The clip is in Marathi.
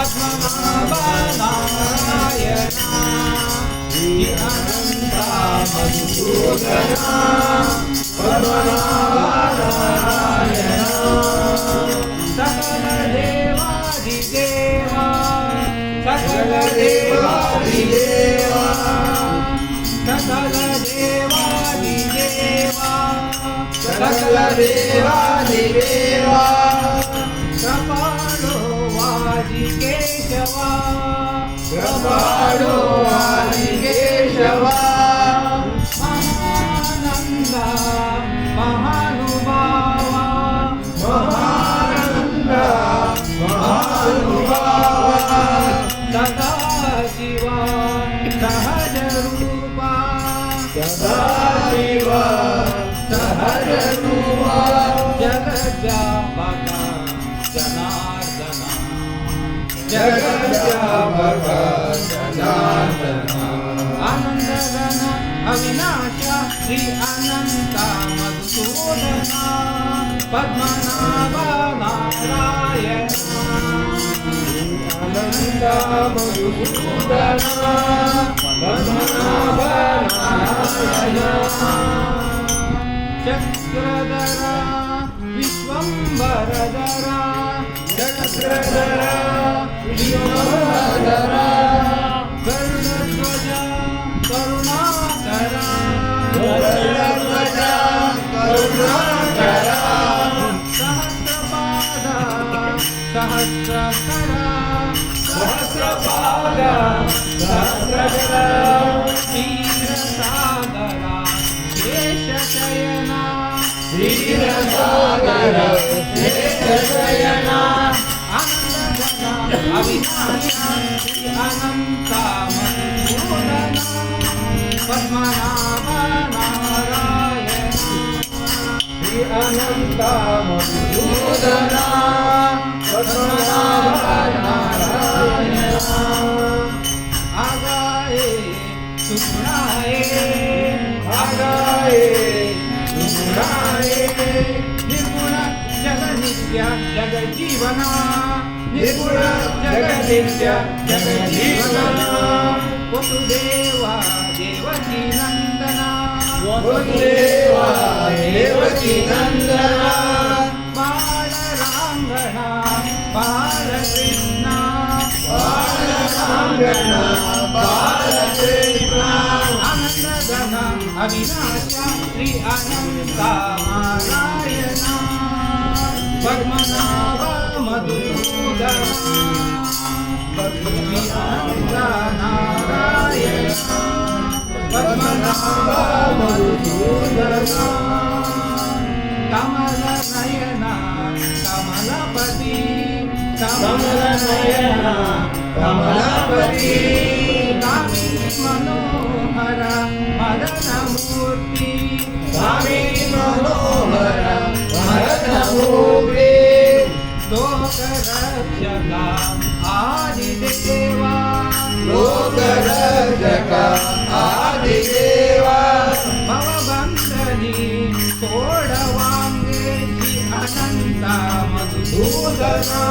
पद्मनाभ नारायणा श्री अनंत मधुसूदना पद्मनाभ नारायणा सकल देवाधिदेवा सकल देवाधिदेवा सकल देवाधिदेवा सकल देवाधिदेवा कृपाळो वादिकेशवा कृपाळो वादिकेशवा महानंद महानुभावा महानंद महानुभावा सदाशिवा सहज रूपा सदाशिवा सहज रूपा जगद्व्यापक जनार्दना जगद्व्यापक जनार्दना आनंदघन अविनाश श्री अनंत मधुसूदना पद्मनाभ नारायणा अनंत मधुसूदना पद्मनाभ नारायणा चक्रधरा विश्वंभरधरा चक्रधरा विश्वंभरधरा गरुडध्वज करुणाकरा गरुडध्वज करुणाकरा सहस्रपाद सहस्रकरा सहस्रपाद सहस्रकरा क्षीरसागरा शेषशयना क्षीरसागर शेषशयना आनंदघन अविनाश श्री अनंत मधुसूदना पद्मनाभ नारायणा श्री अनंत मधुसूदना पद्मनाभ नारायणा आगाये सुगुणाये आगाये निर्गुण जगनित्य जगजीवना निर्गुण जगनित्य जगजीवना वसुदेवा देवकी नंदना वसुदेवा देवकी नंदना बालरांगणा बालकृष्णा बालरांगणा बालकृष्णा आनंदघन अविनाश श्री अनंत नारायणा पद्मनाभ मधुसूदना श्री अनंत नारायणा पद्मनाभ मधुसूदना कमल नयना कमलपति कमल नयना कमलपति कामिनी मनोहर मदनमूर्ति कामिनी मनोहर मदनमूर्ति लोकरक्षक आदिदेवा लोकरक्षक आदिदेवा भवबंधनी सोडवांगे श्री अनंत मधुसूदना